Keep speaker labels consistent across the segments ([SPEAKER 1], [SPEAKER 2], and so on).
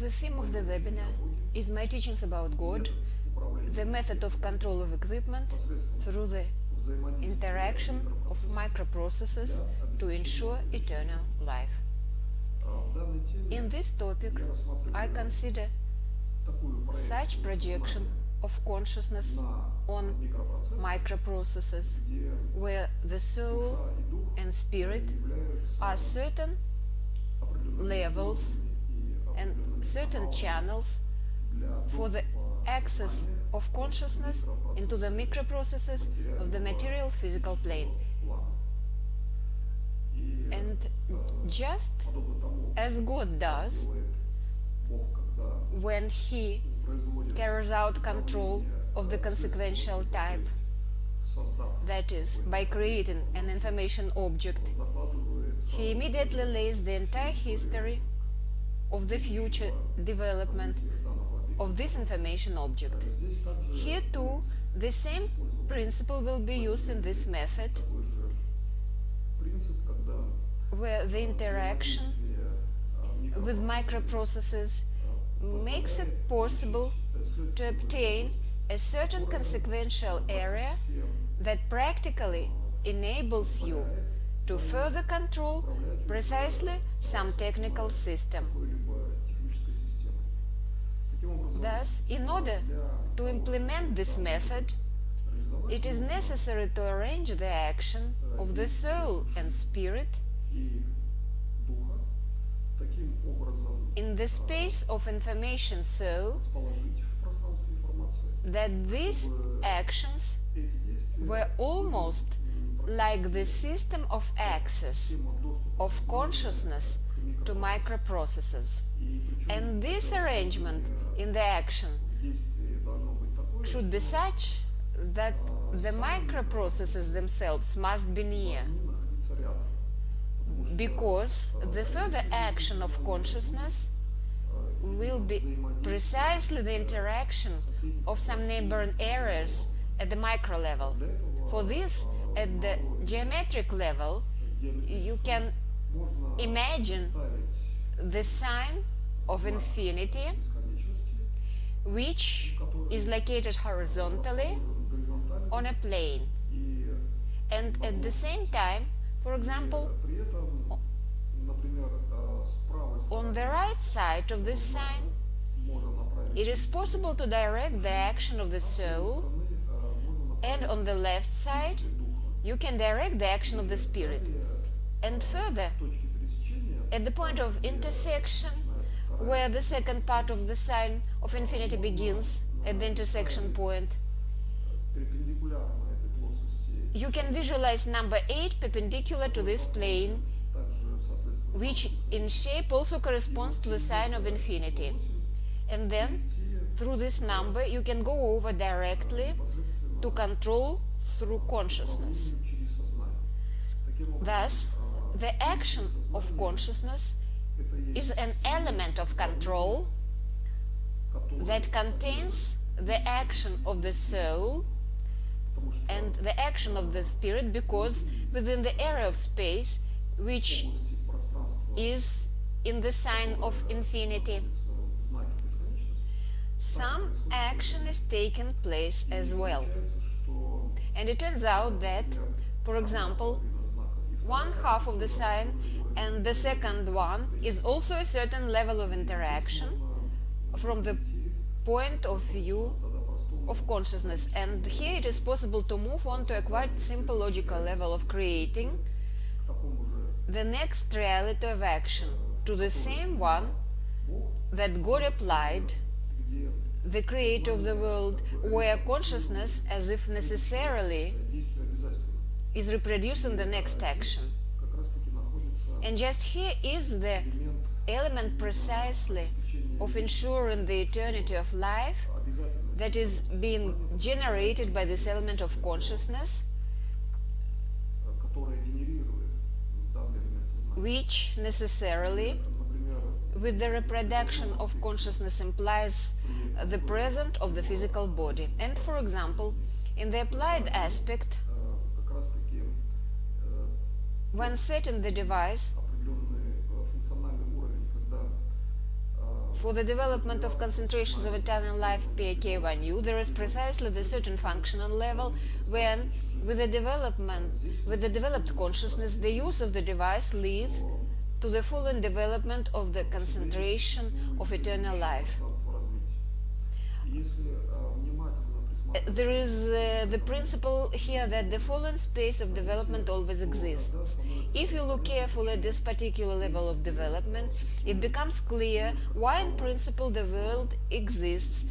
[SPEAKER 1] The theme of the webinar is my teachings about God, the method of control of equipment through the interaction of microprocessors to ensure eternal life. In this topic, I consider such projection of consciousness on microprocessors, where the soul and spirit are certain levels and certain channels for the access of consciousness into the microprocesses of the material physical plane. And just as God does when He carries out control of the consequential type, that is, by creating an information object, He immediately lays the entire history of the future development of this information object. Here too, the same principle will be used in this method, where the interaction with microprocessors makes it possible to obtain a certain consequential area that practically enables you to further control precisely some technical system. Thus, in order to implement this method, it is necessary to arrange the action of the soul and spirit in the space of information so that these actions were almost like the system of access of consciousness to microprocessors. And this arrangement in the action should be such that the microprocessors themselves must be near, because the further action of consciousness will be precisely the interaction of some neighboring areas at the micro level. For this, at the geometric level, you can imagine the sign of infinity, which is located horizontally on a plane. And at the same time, for example, on the right side of this sign, it is possible to direct the action of the soul, and on the left side, you can direct the action of the spirit. And further, at the point of intersection, where the second part of the sign of infinity begins, at the intersection point, you can visualize number 8 perpendicular to this plane, which in shape also corresponds to the sign of infinity. And then, through this number, you can go over directly to control through consciousness. Thus, the action of consciousness is an element of control that contains the action of the soul and the action of the spirit, because within the area of space, which is in the sign of infinity, some action is taking place as well. And it turns out that, for example, one half of the sign and the second one is also a certain level of interaction from the point of view of consciousness. And here it is possible to move on to a quite simple logical level of creating the next reality of action, to the same one that God applied, the creator of the world, where consciousness, as if necessarily, is reproducing the next action. And just here is the element precisely of ensuring the eternity of life that is being generated by this element of consciousness, which necessarily, with the reproduction of consciousness, implies the presence of the physical body. And, for example, in the applied aspect, when setting the device for the development of concentrations of eternal life PK1U, there is precisely the certain functional level when, with the developed consciousness, the use of the device leads to the full development of the concentration of eternal life. There is the principle here that the following space of development always exists. If you look carefully at this particular level of development, it becomes clear why in principle the world exists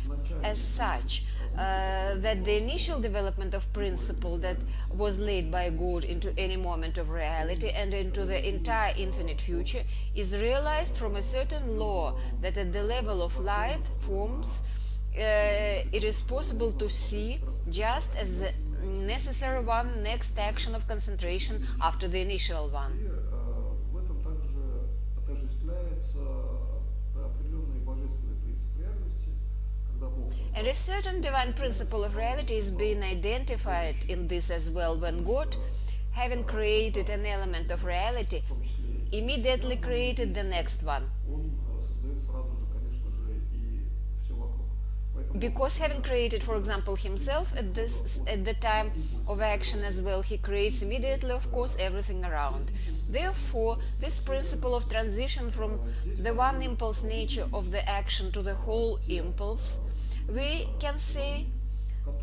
[SPEAKER 1] as such, that the initial development of principle that was laid by God into any moment of reality and into the entire infinite future is realized from a certain law that at the level of light forms it is possible to see just as the necessary one next action of concentration after the initial one.
[SPEAKER 2] В этом также отождествляется определенный божественный принцип реальности, когда Бог.
[SPEAKER 1] And a certain divine principle of reality is being identified in this as well, when God, having created an element of reality, immediately created the next one.
[SPEAKER 2] Он создает сразу же, конечно же, и все вокруг.
[SPEAKER 1] Because having created, for example, himself at the time of action as well, he creates immediately, of course, everything around. Therefore, this principle of transition from the one impulse nature of the action to the whole impulse, we can say,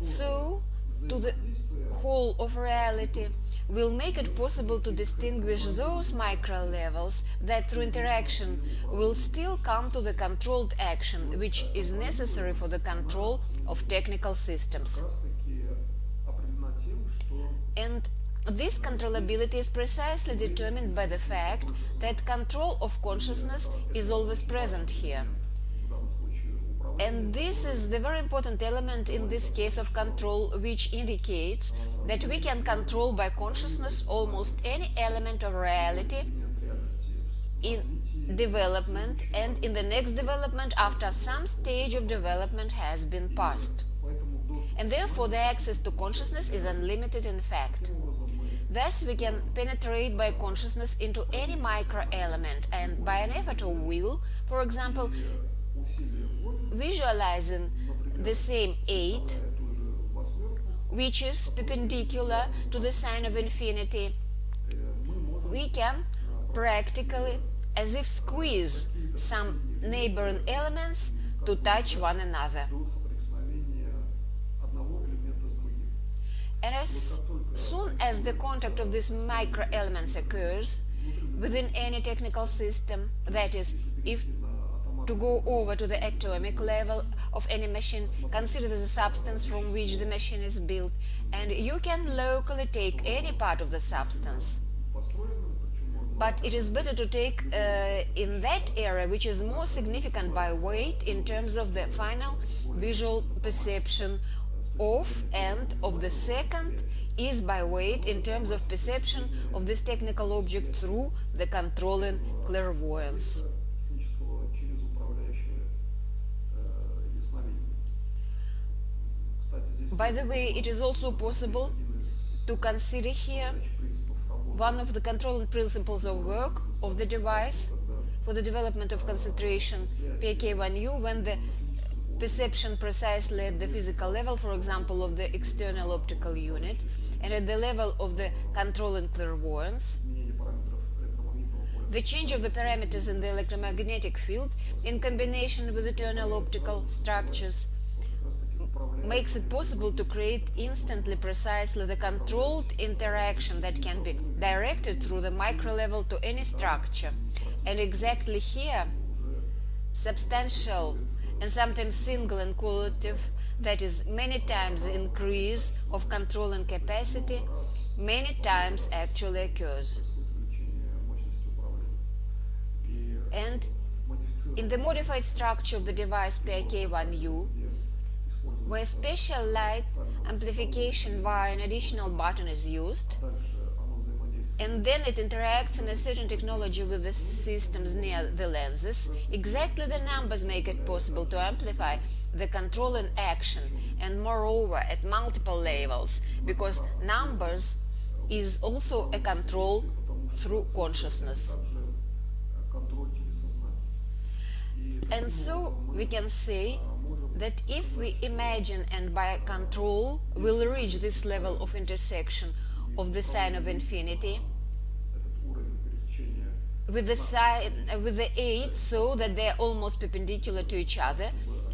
[SPEAKER 1] so to the whole of reality, will make it possible to distinguish those micro levels that through interaction will still come to the controlled action, which is necessary for the control of technical systems. And this controllability is precisely determined by the fact that control of consciousness is always present here. And this is the very important element in this case of control, which indicates that we can control by consciousness almost any element of reality in development and in the next development after some stage of development has been passed. And therefore the access to consciousness is unlimited in fact. Thus we can penetrate by consciousness into any micro element and by an effort of will, for example, visualizing the same 8, which is perpendicular to the sign of infinity, we can practically, as if squeeze some neighboring elements to touch one another. And as soon as the contact of these micro elements occurs within any technical system, that is, if to go over to the atomic level of any machine, consider the substance from which the machine is built, and you can locally take any part of the substance. But it is better to take in that area which is more significant by weight in terms of the final visual perception of, and of the second is by weight in terms of perception of this technical object through the controlling clairvoyance. By the way, it is also possible to consider here one of the controlling principles of work of the device for the development of concentration PK1U when the perception precisely at the physical level, for example, of the external optical unit, and at the level of the controlling clairvoyance, the change of the parameters in the electromagnetic field in combination with internal optical structures makes it possible to create instantly precisely the controlled interaction that can be directed through the micro level to any structure. And exactly here, substantial and sometimes single and qualitative, that is, many times increase of controlling capacity, many times actually occurs. And in the modified structure of the device PIK1U, where special light amplification via an additional button is used, and then it interacts in a certain technology with the systems near the lenses, exactly the numbers make it possible to amplify the controlling action, and moreover at multiple levels, because numbers is also a control through consciousness. And so we can say that if we imagine and by control will reach this level of intersection of the sign of infinity
[SPEAKER 2] этот уровень пересечения
[SPEAKER 1] with the sign with the 8 so that they are almost perpendicular to each other,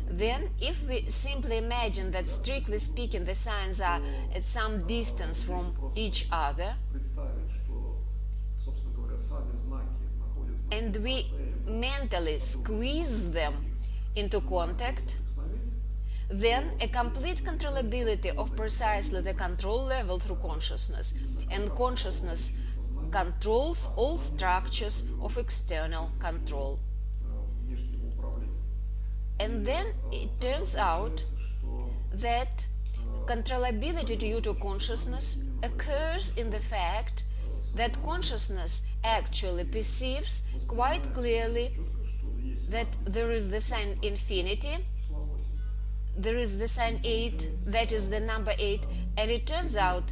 [SPEAKER 1] then if we simply imagine that strictly speaking the signs are at some distance from each other,
[SPEAKER 2] представить, что, собственно говоря, сами знаки находятся на
[SPEAKER 1] and we mentally squeeze them into contact, then a complete controllability of precisely the control level through consciousness, and consciousness controls all structures of external control.
[SPEAKER 2] внешнего управления.
[SPEAKER 1] And then it turns out
[SPEAKER 2] Что
[SPEAKER 1] that controllability due to consciousness occurs in the fact that consciousness actually perceives quite clearly that there is the sign infinity, there is the sign 8, that is the number 8, and it turns out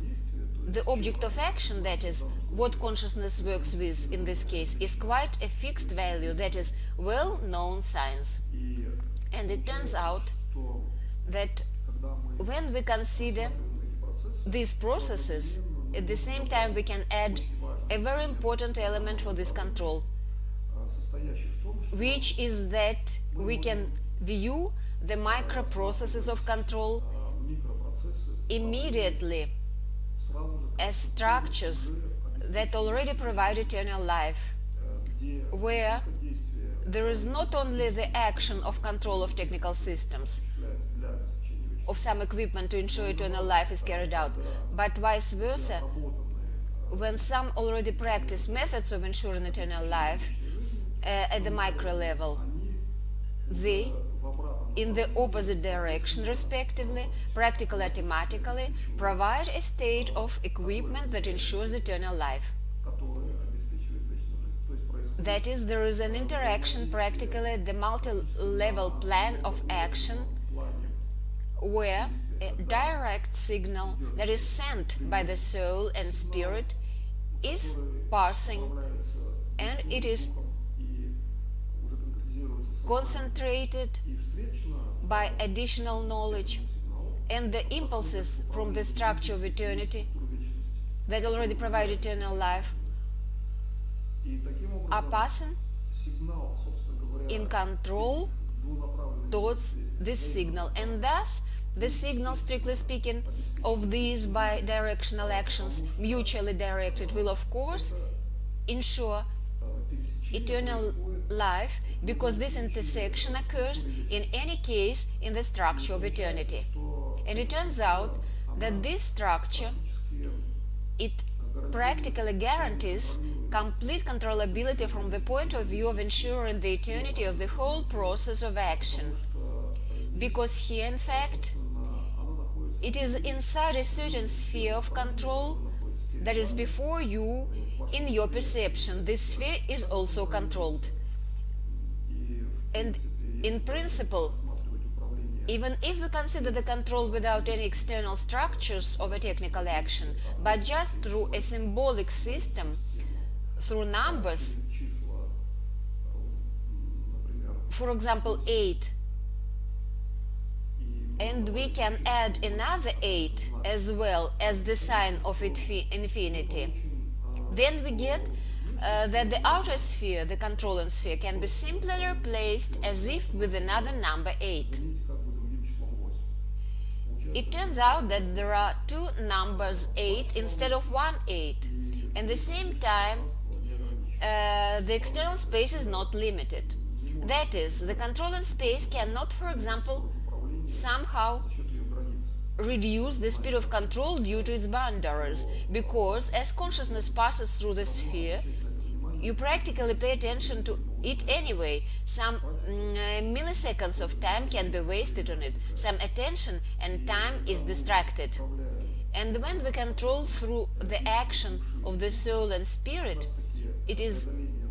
[SPEAKER 1] the object of action, that is what consciousness works with in this case, is quite a fixed value, that is well-known signs.
[SPEAKER 2] и
[SPEAKER 1] And it turns out
[SPEAKER 2] то,
[SPEAKER 1] that
[SPEAKER 2] когда мы
[SPEAKER 1] when we consider
[SPEAKER 2] эти процессы,
[SPEAKER 1] these processes, at the same time we can add a very important element for this control,
[SPEAKER 2] состоящий в том, что
[SPEAKER 1] which is that we can view the microprocesses of control
[SPEAKER 2] микропроцессы
[SPEAKER 1] immediately
[SPEAKER 2] сразу же,
[SPEAKER 1] as structures that already provide eternal life,
[SPEAKER 2] где
[SPEAKER 1] where
[SPEAKER 2] действие
[SPEAKER 1] there is not only the action of control of technical systems,
[SPEAKER 2] является для обеспечения вечности,
[SPEAKER 1] of some equipment to ensure eternal life is carried out, but vice versa,
[SPEAKER 2] работанные
[SPEAKER 1] when some already practice methods of ensuring eternal life at the micro level, they,
[SPEAKER 2] в обратном
[SPEAKER 1] in the opposite direction respectively, practically automatically, provide a state of equipment that ensures eternal life.
[SPEAKER 2] которое обеспечивает вечную жизнь. То есть происходит
[SPEAKER 1] That is, there is an interaction practically at the multi-level plan of action where a direct signal that is sent by the soul and spirit is passing, and it is
[SPEAKER 2] и уже конкретизируется
[SPEAKER 1] concentrated
[SPEAKER 2] и встречно
[SPEAKER 1] by additional knowledge,
[SPEAKER 2] сигнал
[SPEAKER 1] and the impulses from the structure of eternity
[SPEAKER 2] вечности.
[SPEAKER 1] that already provide eternal life
[SPEAKER 2] И таким
[SPEAKER 1] are
[SPEAKER 2] образом
[SPEAKER 1] passing
[SPEAKER 2] сигнал, собственно говоря,
[SPEAKER 1] in control
[SPEAKER 2] двунаправленный
[SPEAKER 1] towards this signal, and thus the signal, strictly speaking, of these bidirectional actions, mutually directed, will of course ensure
[SPEAKER 2] пересечение
[SPEAKER 1] eternal life, because this intersection occurs in any case in the structure of eternity. And it turns out that this structure, it practically guarantees complete controllability from the point of view of ensuring the eternity of the whole process of action, because here in fact it is inside a certain sphere of control that is before you in your perception. This sphere is also controlled, and in principle, even if we consider the control without any external structures of a technical action, but just through a symbolic system, through numbers,
[SPEAKER 2] числа, например,
[SPEAKER 1] for example 8, and we can add another 8 as well as the sign of infinity, then we get that the outer sphere, the controlling sphere, can be simply replaced as if with another number 8.
[SPEAKER 2] заменить как бы другим числом 8.
[SPEAKER 1] It turns out that there are two numbers 8 instead of one 8. At the same time, the external space is not limited. That is, the controlling space cannot, for example, somehow
[SPEAKER 2] За счет ее границ.
[SPEAKER 1] reduce the speed of control due to its boundaries, because as consciousness passes through the sphere, you practically pay attention to it anyway. Some milliseconds of time can be wasted on it, some attention and time is distracted. And when we control through the action of the soul and spirit, it is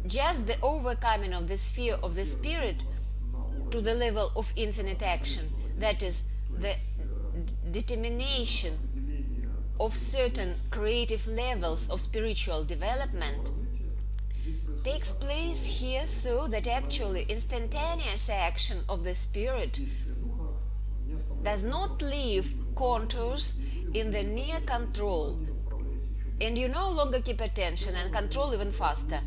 [SPEAKER 1] just the overcoming of the sphere of the spirit to the level of infinite action, that is, the determination of certain creative levels of spiritual development, takes place here, so that actually instantaneous action of the spirit
[SPEAKER 2] действие духа не оставляет
[SPEAKER 1] does not leave contours in the near control,
[SPEAKER 2] управлять еще
[SPEAKER 1] and you no longer keep attention and control even faster.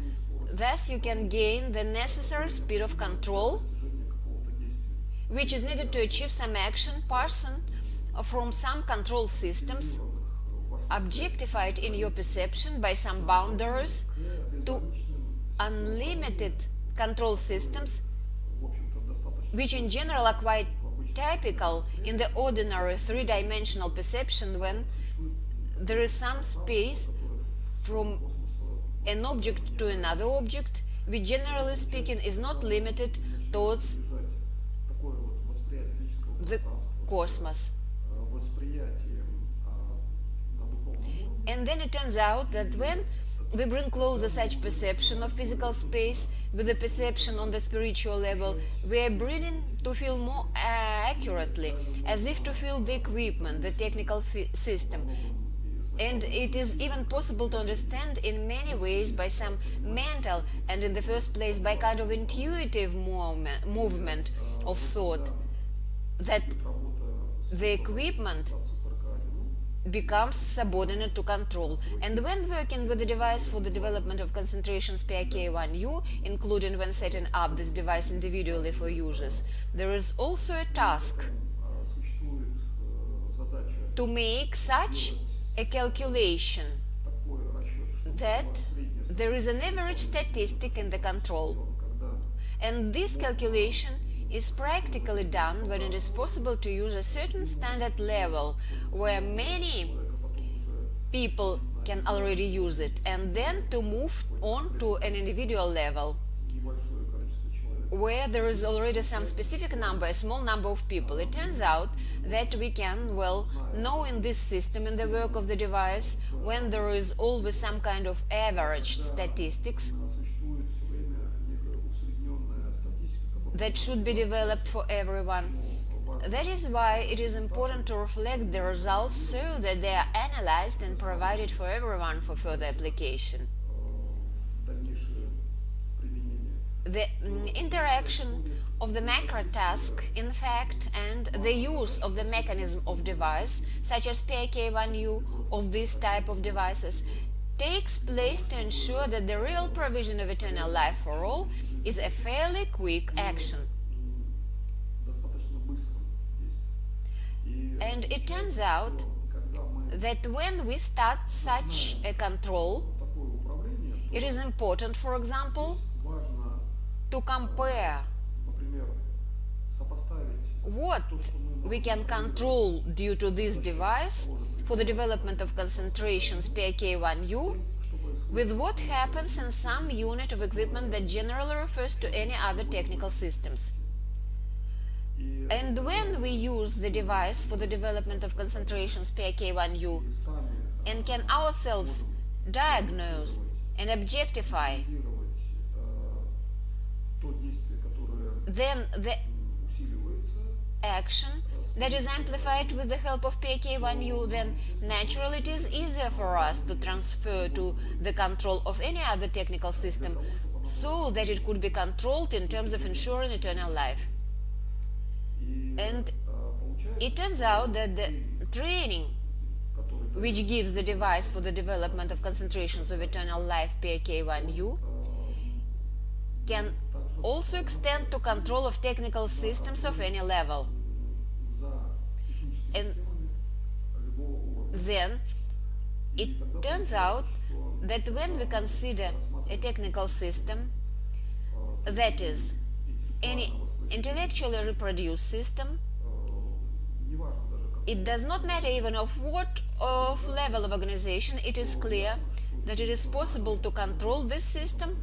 [SPEAKER 1] Thus you can gain the necessary speed of control
[SPEAKER 2] движение какого-то действия.
[SPEAKER 1] which is needed to achieve some action person from some control systems objectified in your perception by some boundaries to unlimited control systems,
[SPEAKER 2] В общем-то, достаточно
[SPEAKER 1] which in general are quite typical in the ordinary three-dimensional perception when there is some space from an object to another object, which generally speaking is not limited towards
[SPEAKER 2] держать такое вот восприятие физического
[SPEAKER 1] the
[SPEAKER 2] пространства
[SPEAKER 1] cosmos.
[SPEAKER 2] восприятием на духовном уровне.
[SPEAKER 1] And then it turns out that when we bring closer such perception of physical space with the perception on the spiritual level, we are bringing to feel more accurately, as if to feel the equipment, the technical system. And it is even possible to understand in many ways by some mental and in the first place by kind of intuitive movement of thought that the equipment becomes subordinate to control. And when working with the device for the development of concentration PIK1U, including when setting up this device individually for users, there is also a task
[SPEAKER 2] Существует задача
[SPEAKER 1] to make such a calculation
[SPEAKER 2] такой расчет, что
[SPEAKER 1] that
[SPEAKER 2] средняя
[SPEAKER 1] there is an average statistic in the control.
[SPEAKER 2] когда
[SPEAKER 1] And this calculation is practically done when it is possible to use a certain standard level where many people can already use it, and then to move on to an individual level
[SPEAKER 2] небольшое количество человек
[SPEAKER 1] where there is already some specific number, a small number of people. It turns out that we can, well, know in this system, in the work of the device, when there is always some kind of average statistics
[SPEAKER 2] существует все время некая усредненная статистика, которая
[SPEAKER 1] that should be developed for everyone. That is why it is important to reflect the results so that they are analyzed and provided for everyone for further application.
[SPEAKER 2] дальнейшее применение.
[SPEAKER 1] The interaction of the macro task, in fact, and the use of the mechanism of device, such as PIK1U of this type of devices, takes place to ensure that the real provision of eternal life for all is a fairly quick action.
[SPEAKER 2] Достаточно быстром действии. И
[SPEAKER 1] And it turns out
[SPEAKER 2] когда мы
[SPEAKER 1] that when we start such a control,
[SPEAKER 2] такое управление,
[SPEAKER 1] it is important, for example,
[SPEAKER 2] важно,
[SPEAKER 1] to compare
[SPEAKER 2] например, сопоставить
[SPEAKER 1] what we can control due to this device for the development of concentrations PIK1U with what happens in some unit of equipment that generally refers to any other technical systems.
[SPEAKER 2] и
[SPEAKER 1] And when we use the device for the development of concentrations PIK1U
[SPEAKER 2] сами
[SPEAKER 1] and can ourselves diagnose and objectify,
[SPEAKER 2] анализировать то действие, которое
[SPEAKER 1] then the
[SPEAKER 2] усиливается,
[SPEAKER 1] action that is amplified with the help of PIK1U, then naturally it is easier for us to transfer to the control of any other technical system so that it could be controlled in terms of ensuring eternal life.
[SPEAKER 2] и
[SPEAKER 1] And
[SPEAKER 2] получается,
[SPEAKER 1] it turns out that the training
[SPEAKER 2] который
[SPEAKER 1] which gives the device for the development of concentrations of eternal life PIK1U can also extend to control of technical systems of any level.
[SPEAKER 2] за техническими
[SPEAKER 1] And
[SPEAKER 2] силами любого уровня.
[SPEAKER 1] then it turns out that when we consider a technical system, that is, any intellectually reproduced system,
[SPEAKER 2] Неважно даже как
[SPEAKER 1] it does not matter even of what of level of organization, it is clear that it is possible to control this system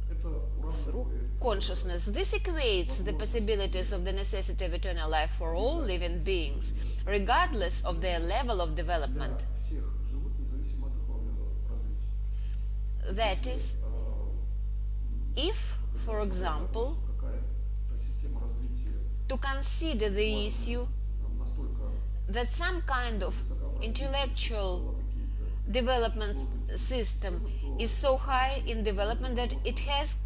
[SPEAKER 2] это
[SPEAKER 1] through
[SPEAKER 2] уравнивает
[SPEAKER 1] consciousness. This equates the possibilities of the necessity of eternal life for all living beings, regardless of their level of development.
[SPEAKER 2] всех живых, независимо от их уровня развития.
[SPEAKER 1] That is, if, for example,
[SPEAKER 2] Какая-то система развития
[SPEAKER 1] to consider the issue
[SPEAKER 2] настолько
[SPEAKER 1] that some kind of intellectual development system is so high in development that it has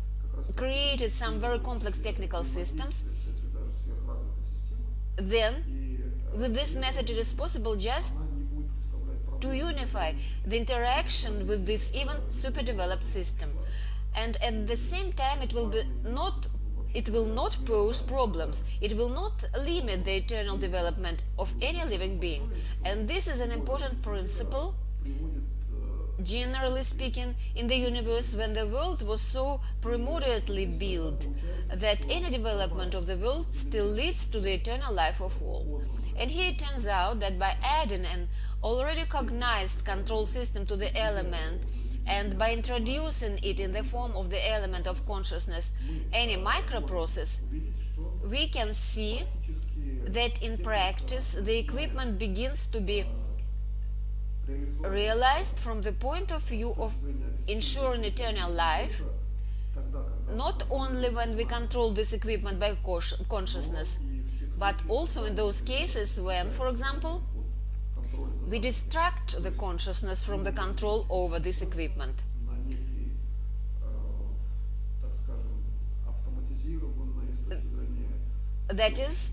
[SPEAKER 1] created some very complex technical systems,
[SPEAKER 2] с этой даже сверхразвитой системой,
[SPEAKER 1] then
[SPEAKER 2] и
[SPEAKER 1] with this method it is possible just
[SPEAKER 2] она не будет представлять
[SPEAKER 1] to
[SPEAKER 2] проблем.
[SPEAKER 1] unify the interaction with this even super developed system, and at the same time it will not pose problems, it will not limit the eternal development of any living being. And this is an important principle,
[SPEAKER 2] Приводит
[SPEAKER 1] generally speaking, in the universe when the world was so primordially built that any development of the world still leads to the eternal life of all. And here it turns out that by adding an already cognized control system to the element and by introducing it in the form of the element of consciousness, any microprocess,
[SPEAKER 2] видеть, что
[SPEAKER 1] we can see
[SPEAKER 2] фактически
[SPEAKER 1] that in practice the equipment begins to be
[SPEAKER 2] реализовывать
[SPEAKER 1] realized from the point of view of ensuring eternal life,
[SPEAKER 2] тогда, когда
[SPEAKER 1] not only when we control this equipment by consciousness, but also in those cases when, for example,
[SPEAKER 2] контроль
[SPEAKER 1] we distract the consciousness from the control over this equipment.
[SPEAKER 2] на некий, так скажем, автоматизированный с точки зрения
[SPEAKER 1] That is,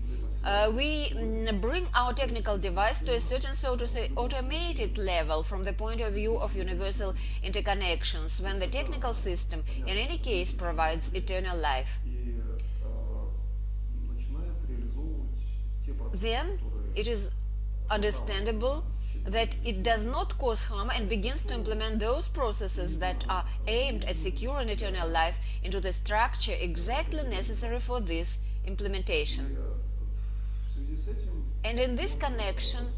[SPEAKER 1] we bring our technical device to a certain, so to say, automated level from the point of view of universal interconnections, when the technical system in any case provides eternal life.
[SPEAKER 2] и начинает реализовывать те процессы,
[SPEAKER 1] Then it is understandable that it does not cause harm and begins to implement those processes that are aimed at securing eternal life into the structure exactly necessary for this implementation.
[SPEAKER 2] в связи с этим
[SPEAKER 1] And in this connection,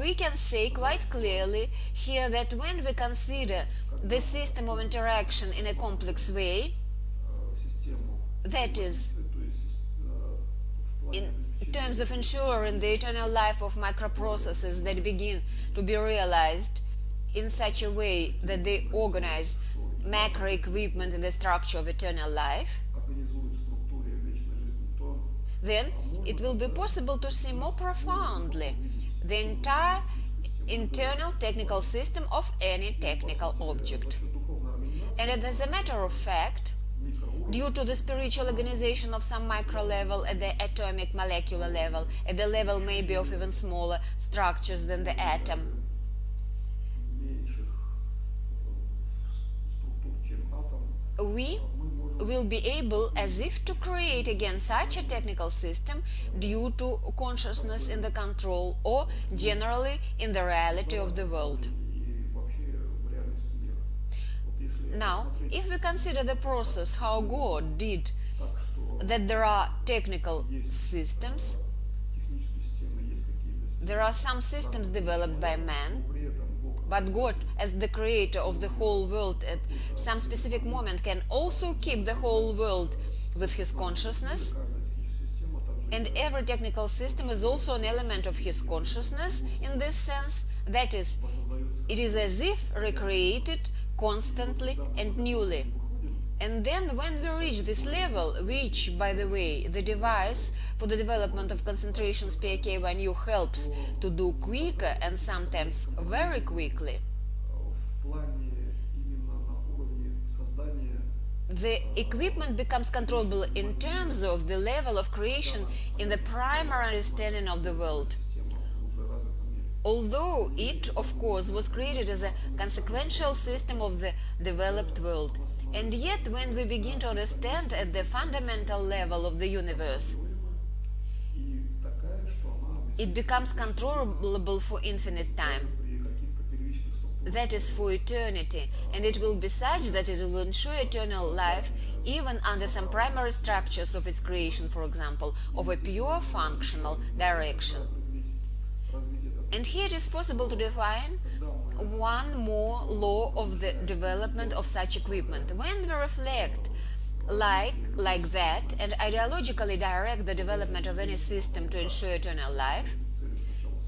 [SPEAKER 1] we can say quite clearly here that when we consider the system of interaction in a complex way,
[SPEAKER 2] систему,
[SPEAKER 1] that is,
[SPEAKER 2] то есть в плане
[SPEAKER 1] in terms of ensuring the eternal life of microprocesses that begin to be realized in such a way that they organize macro equipment in the structure of eternal life,
[SPEAKER 2] организует в структуре вечной жизни, то
[SPEAKER 1] then it will be possible to see more profoundly the entire internal technical system of any technical object.
[SPEAKER 2] духовная организация
[SPEAKER 1] And as a matter of fact, due to the spiritual organization of some micro level at the atomic molecular level, at the level maybe of even smaller structures than the atom,
[SPEAKER 2] меньших структур, чем атом,
[SPEAKER 1] we will be able as if to create again such a technical system due to consciousness in the control or generally in the reality of the world.
[SPEAKER 2] и вообще в реальности мира. Вот если
[SPEAKER 1] Now, if we consider the process how God did
[SPEAKER 2] так, что
[SPEAKER 1] that there are technical systems,
[SPEAKER 2] технические системы есть какие-то
[SPEAKER 1] there are some systems developed by man,
[SPEAKER 2] при этом Бог
[SPEAKER 1] but God, as the creator of the whole world at some specific moment, can also keep the whole world with his consciousness,
[SPEAKER 2] каждая техническая система также
[SPEAKER 1] and every technical system is also an element of his consciousness in this sense, that is,
[SPEAKER 2] воссоздается.
[SPEAKER 1] it is as if recreated constantly and newly. And then when we reach this level, which, by the way, the device for the development of concentration sphere K1U helps to do quicker and sometimes very quickly,
[SPEAKER 2] В плане именно на уровне создания
[SPEAKER 1] the equipment becomes controllable in terms of the level of creation in the primary understanding of the world.
[SPEAKER 2] системы в уже развитом мире.
[SPEAKER 1] Although it, of course, was created as a consequential system of the developed world. And yet, when we begin to understand at the fundamental level of the universe,
[SPEAKER 2] И такая, что она
[SPEAKER 1] it becomes controllable for infinite time,
[SPEAKER 2] при каких-то первичных структурах
[SPEAKER 1] that is, for eternity, and it will be such that it will ensure eternal life even under some primary structures of its creation, for example, of a pure functional direction.
[SPEAKER 2] развитие этого.
[SPEAKER 1] And here it is possible to define one more law of the development of such equipment. When we reflect like that and ideologically direct the development of any system to ensure eternal life,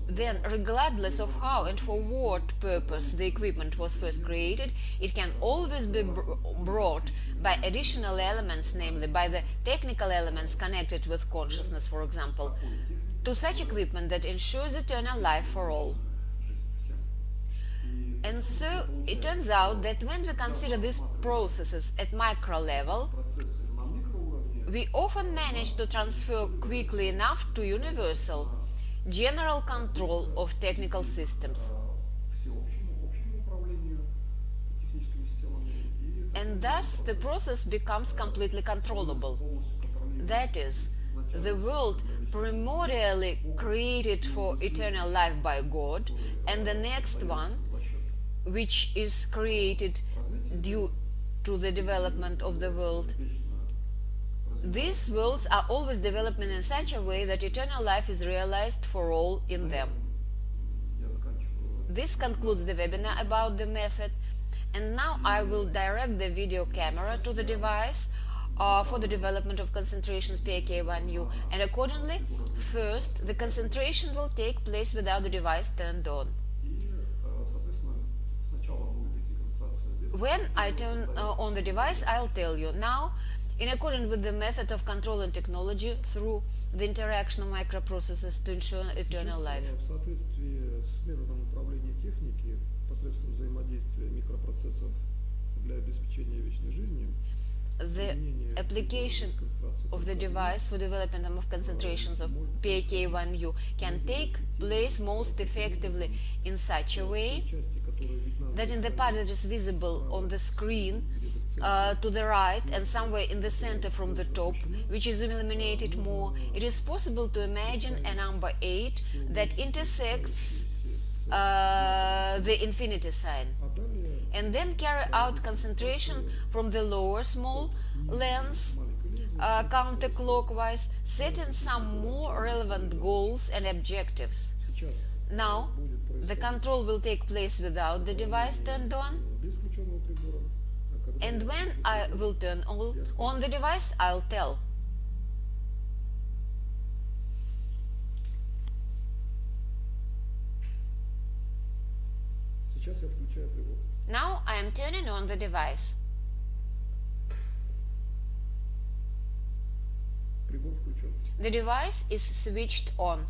[SPEAKER 1] then regardless of how and for what purpose the equipment was first created, it can always be brought by additional elements, namely by the technical elements connected with consciousness, for example, to such equipment that ensures eternal life for all.
[SPEAKER 2] Жизнь всем. И
[SPEAKER 1] And so it turns out that when we consider these processes at micro level,
[SPEAKER 2] процессы на микроуровне
[SPEAKER 1] we often manage to transfer quickly enough to universal, general control of technical systems.
[SPEAKER 2] общему управлению техническими системами, и это
[SPEAKER 1] And thus the process becomes completely controllable.
[SPEAKER 2] полностью контролируется.
[SPEAKER 1] That is, the world primordially created for eternal life by God, and the next one,
[SPEAKER 2] За счет
[SPEAKER 1] which is created due to the development of the world.
[SPEAKER 2] вечно
[SPEAKER 1] These worlds are always developing in such a way that eternal life is realized for all in them.
[SPEAKER 2] я заканчиваю.
[SPEAKER 1] This concludes the webinar about the method, and now I will direct the video camera to the device for the development of concentrations PAK1U, and accordingly, first the concentration will take place without the device turned on.
[SPEAKER 2] И, соответственно, сначала будет идти концентрация без
[SPEAKER 1] When I turn on the device, I'll tell you. Now, in accordance with the method of control and technology through the interaction of microprocessors to ensure eternal life.
[SPEAKER 2] В соответствии с методом управления техники посредством взаимодействия микропроцессов для обеспечения вечной жизни,
[SPEAKER 1] The application of the device for development of concentrations of PAK1U can take place most effectively in such a way
[SPEAKER 2] части, которые видна
[SPEAKER 1] that in the part that is visible on the screen to the right and somewhere in the center from the top, which is illuminated more, it is possible to imagine a number 8 that intersects the infinity sign,
[SPEAKER 2] а далее
[SPEAKER 1] and then carry out concentration from the lower small lens counterclockwise, setting some more relevant goals and objectives.
[SPEAKER 2] сейчас
[SPEAKER 1] Now, the control will take place without the device turned on,
[SPEAKER 2] без включенного прибора, а когда
[SPEAKER 1] and when I will turn on the device, I'll tell.
[SPEAKER 2] сейчас я включаю прибор.
[SPEAKER 1] Now I am turning on the device.
[SPEAKER 2] Прибор включен.
[SPEAKER 1] The device is switched on.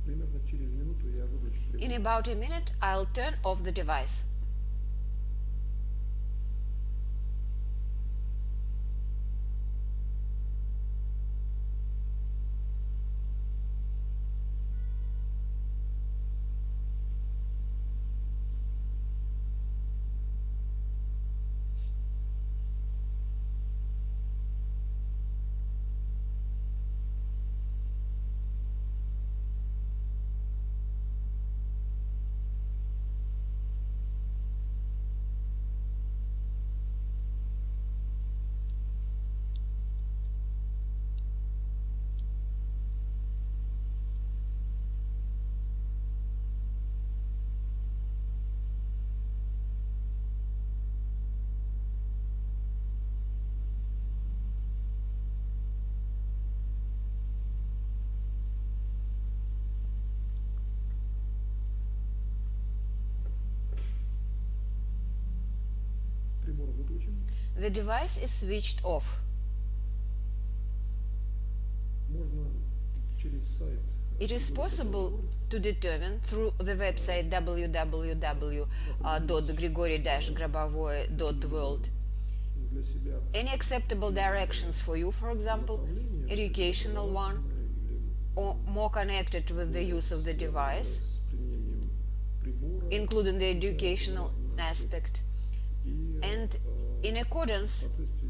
[SPEAKER 2] Примерно через минуту я выключу прибор.
[SPEAKER 1] In about a minute, I'll turn off the device.
[SPEAKER 2] выключен.
[SPEAKER 1] The device is switched off.
[SPEAKER 2] Можно через сайт
[SPEAKER 1] It is possible to determine through the website www.grigory-grabavoy.world
[SPEAKER 2] для себя
[SPEAKER 1] any acceptable directions for you, for example, educational one,
[SPEAKER 2] или
[SPEAKER 1] or more connected with the use of the device,
[SPEAKER 2] с применением прибора
[SPEAKER 1] including the educational aspect,
[SPEAKER 2] и
[SPEAKER 1] and in accordance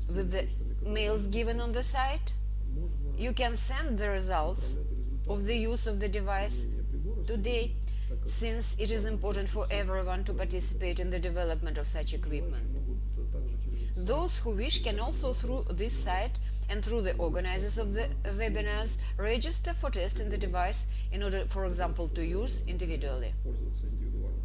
[SPEAKER 1] with the mails given on the site,
[SPEAKER 2] можно
[SPEAKER 1] you can send the results of the use of the device
[SPEAKER 2] прибора
[SPEAKER 1] today, since it is important for everyone to participate in the development of such equipment.
[SPEAKER 2] могут также через
[SPEAKER 1] Those who wish can also through this site and through the organizers of the webinars register for testing the device in order, for example, to use individually.
[SPEAKER 2] пользоваться индивидуально.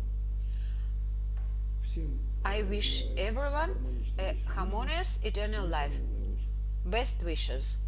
[SPEAKER 2] Всем
[SPEAKER 1] I wish everyone a harmonious eternal life.
[SPEAKER 2] наилучшего.
[SPEAKER 1] Best wishes.